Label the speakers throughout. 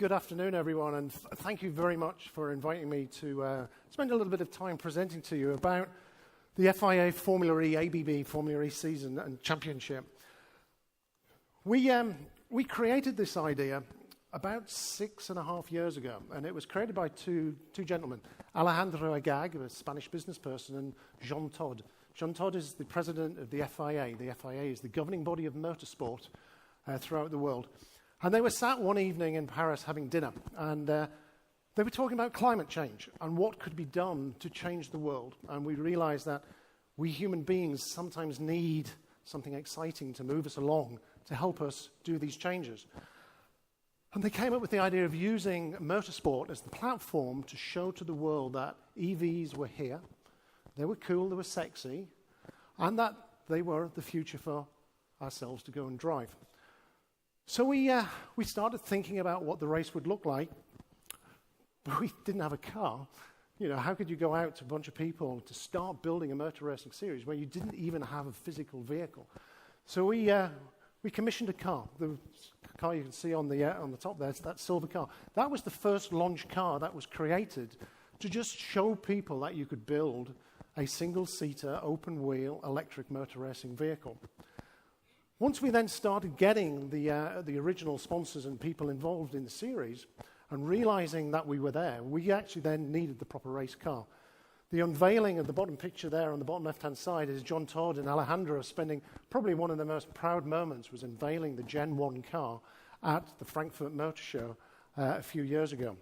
Speaker 1: Good afternoon, everyone, and thank you very much for inviting me to spend a little bit of time presenting to you about the FIA Formula E ABB Formula E season and championship. We created this idea about 6.5 years ago, and it was created by two gentlemen, Alejandro Agag, a Spanish business person, and Jean Todt. Jean Todt is the president of the FIA. The FIA is the governing body of motorsport throughout the world. And they were sat one evening in Paris having dinner, and they were talking about climate change and what could be done to change the world. And we realized that we human beings sometimes need something exciting to move us along, to help us do these changes. And they came up with the idea of using motorsport as the platform to show to the world that EVs were here, they were cool, they were sexy, and that they were the future for ourselves to go and drive. So we started thinking about what the race would look like, but we didn't have a car. You know, how could you go out to a bunch of people to start building a motor racing series where you didn't even have a physical vehicle? So we commissioned a car. The car you can see on the top there, it's that silver car. That was the first launch car that was created to just show people that you could build a single-seater, open-wheel, electric motor racing vehicle. Once we then started getting the original sponsors and people involved in the series and realizing that we were there, we actually then needed the proper race car. The unveiling of the bottom picture there on the bottom left-hand side is John Todt and Alejandro spending probably one of the most proud moments was unveiling the Gen 1 car at the Frankfurt Motor Show a few years ago.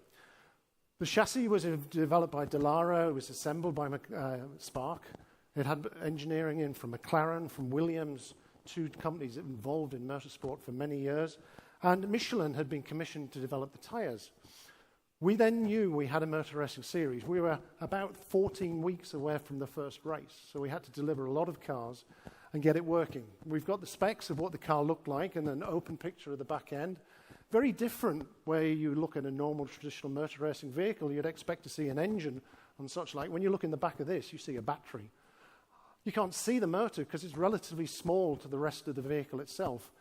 Speaker 1: The chassis was developed by Dallara, it was assembled by Spark. It had engineering in from McLaren, from Williams, two companies involved in motorsport for many years, and Michelin had been commissioned to develop the tyres. We then knew we had a motor racing series. We were about 14 weeks away from the first race, so we had to deliver a lot of cars and get it working. We've got the specs of what the car looked like and an open picture of the back end. Very different where you look at a normal traditional motor racing vehicle, you'd expect to see an engine and such like. When you look in the back of this, you see a battery. You can't see the motor because it's relatively small to the rest of the vehicle itself.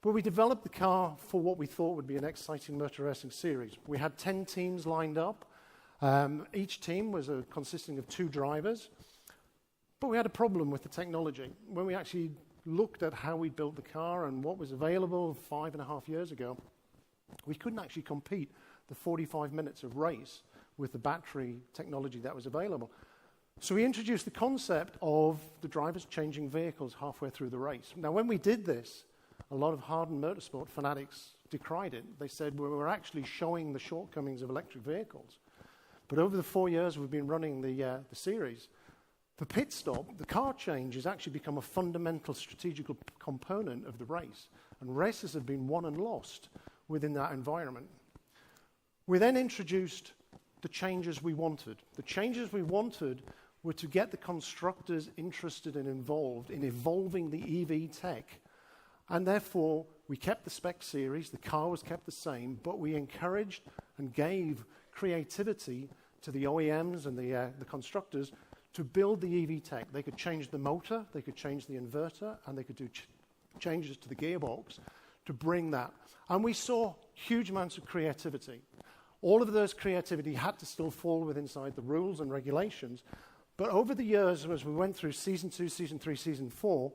Speaker 1: But we developed the car for what we thought would be an exciting motor racing series. We had 10 teams lined up. Each team was consisting of 2 drivers. But we had a problem with the technology. When we actually looked at how we built the car and what was available 5.5 years ago, we couldn't actually compete the 45 minutes of race with the battery technology that was available. So we introduced the concept of the drivers changing vehicles halfway through the race. Now, when we did this, a lot of hardened motorsport fanatics decried it. They said, well, we're actually showing the shortcomings of electric vehicles. But over the 4 years we've been running the series, the pit stop, the car change, has actually become a fundamental strategical component of the race. And races have been won and lost within that environment. We then introduced the changes we wanted. The changes we wanted were to get the constructors interested and involved in evolving the EV tech. And therefore, we kept the spec series, the car was kept the same, but we encouraged and gave creativity to the OEMs and the constructors to build the EV tech. They could change the motor, they could change the inverter, and they could do changes to the gearbox to bring that. And we saw huge amounts of creativity. All of those creativity had to still fall within inside the rules and regulations. But over the years, as we went through Season 2, Season 3, Season 4,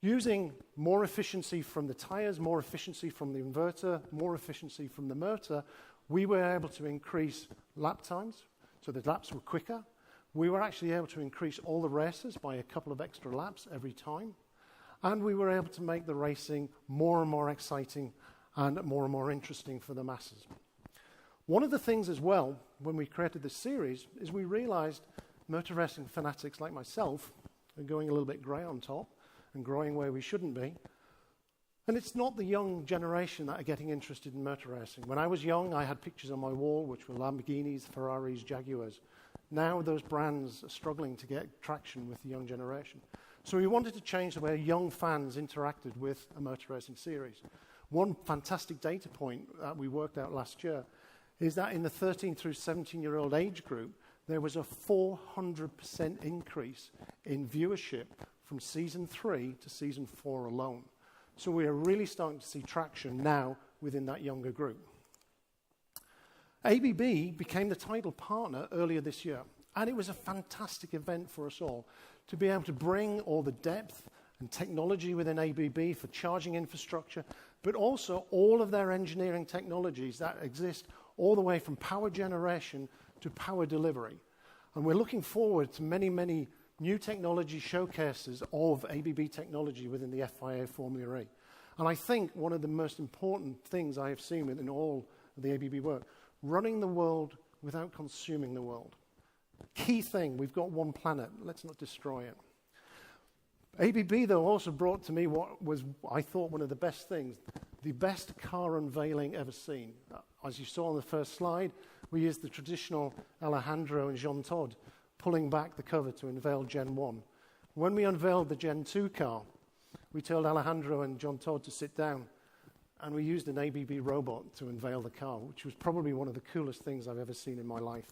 Speaker 1: using more efficiency from the tires, more efficiency from the inverter, more efficiency from the motor, we were able to increase lap times, so the laps were quicker. We were actually able to increase all the races by a couple of extra laps every time. And we were able to make the racing more and more exciting and more interesting for the masses. One of the things as well, when we created this series, is we realized motor racing fanatics like myself are going a little bit grey on top and growing where we shouldn't be. And it's not the young generation that are getting interested in motor racing. When I was young, I had pictures on my wall which were Lamborghinis, Ferraris, Jaguars. Now those brands are struggling to get traction with the young generation. So we wanted to change the way young fans interacted with a motor racing series. One fantastic data point that we worked out last year is that in the 13 through 17-year-old age group, there was a 400% increase in viewership from Season 3 to Season 4 alone. So we are really starting to see traction now within that younger group. ABB became the title partner earlier this year, and it was a fantastic event for us all to be able to bring all the depth and technology within ABB for charging infrastructure, but also all of their engineering technologies that exist all the way from power generation to power delivery. And we're looking forward to many, many new technology showcases of ABB technology within the FIA Formula E. And I think one of the most important things I have seen within all of the ABB work, running the world without consuming the world. Key thing, we've got one planet, let's not destroy it. ABB, though, also brought to me what was, I thought, one of the best things, the best car unveiling ever seen. As you saw on the first slide, we used the traditional Alejandro and Jean Todt pulling back the cover to unveil Gen 1. When we unveiled the Gen 2 car, we told Alejandro and Jean Todt to sit down, and we used an ABB robot to unveil the car, which was probably one of the coolest things I've ever seen in my life.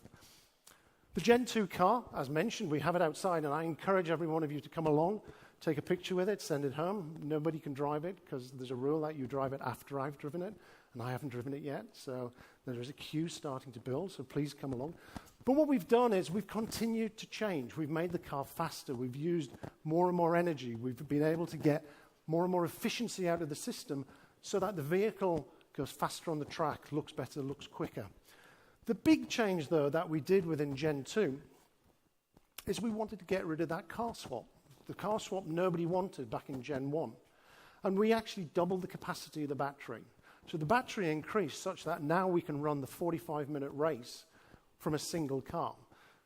Speaker 1: The Gen 2 car, as mentioned, we have it outside, and I encourage every one of you to come along, take a picture with it, send it home. Nobody can drive it because there's a rule that you drive it after I've driven it, and I haven't driven it yet, so there is a queue starting to build, so please come along. But what we've done is we've continued to change. We've made the car faster. We've used more and more energy. We've been able to get more and more efficiency out of the system so that the vehicle goes faster on the track, looks better, looks quicker. The big change, though, that we did within Gen 2 is we wanted to get rid of that car swap. The car swap nobody wanted back in Gen 1. And we actually doubled the capacity of the battery. So the battery increased such that now we can run the 45-minute race from a single car.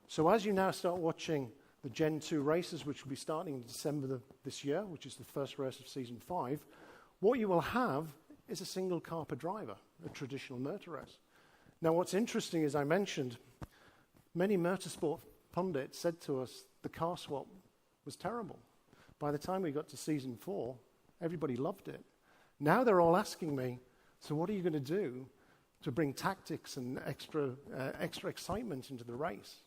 Speaker 1: So as you now start watching the Gen 2 races, which will be starting in December this year, which is the first race of Season 5, what you will have is a single car per driver, a traditional motor race. Now what's interesting, as I mentioned, many motorsport pundits said to us the car swap was terrible. By the time we got to Season 4, everybody loved it. Now they're all asking me, so what are you going to do to bring tactics and extra excitement into the race?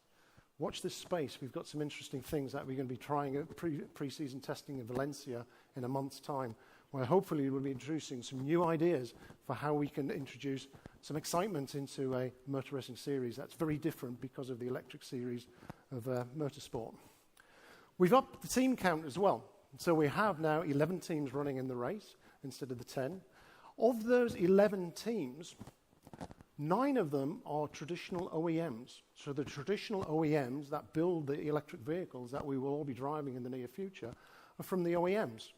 Speaker 1: Watch this space. We've got some interesting things that we're going to be trying at pre-season testing in Valencia in a month's time, where hopefully we'll be introducing some new ideas for how we can introduce some excitement into a motor racing series that's very different because of the electric series of motorsport. We've upped the team count as well. So we have now 11 teams running in the race instead of the 10. Of those 11 teams, 9 of them are traditional OEMs. So the traditional OEMs that build the electric vehicles that we will all be driving in the near future are from the OEMs.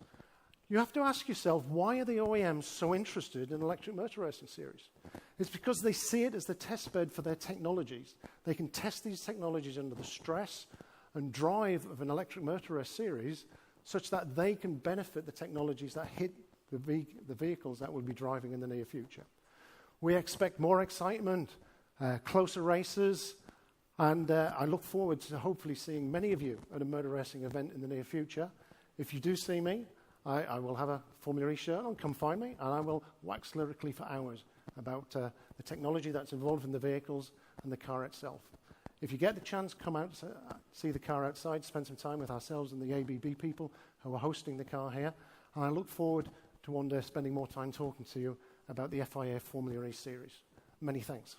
Speaker 1: You have to ask yourself, why are the OEMs so interested in electric motor racing series? It's because they see it as the test bed for their technologies. They can test these technologies under the stress and drive of an electric motor race series such that they can benefit the technologies that hit the vehicles that we'll be driving in the near future. We expect more excitement, closer races, and I look forward to hopefully seeing many of you at a motor racing event in the near future. If you do see me, I will have a Formula E shirt on, come find me, and I will wax lyrically for hours about the technology that's involved in the vehicles and the car itself. If you get the chance, come out, see the car outside, spend some time with ourselves and the ABB people who are hosting the car here, and I look forward to one day spending more time talking to you about the FIA Formula E series. Many thanks.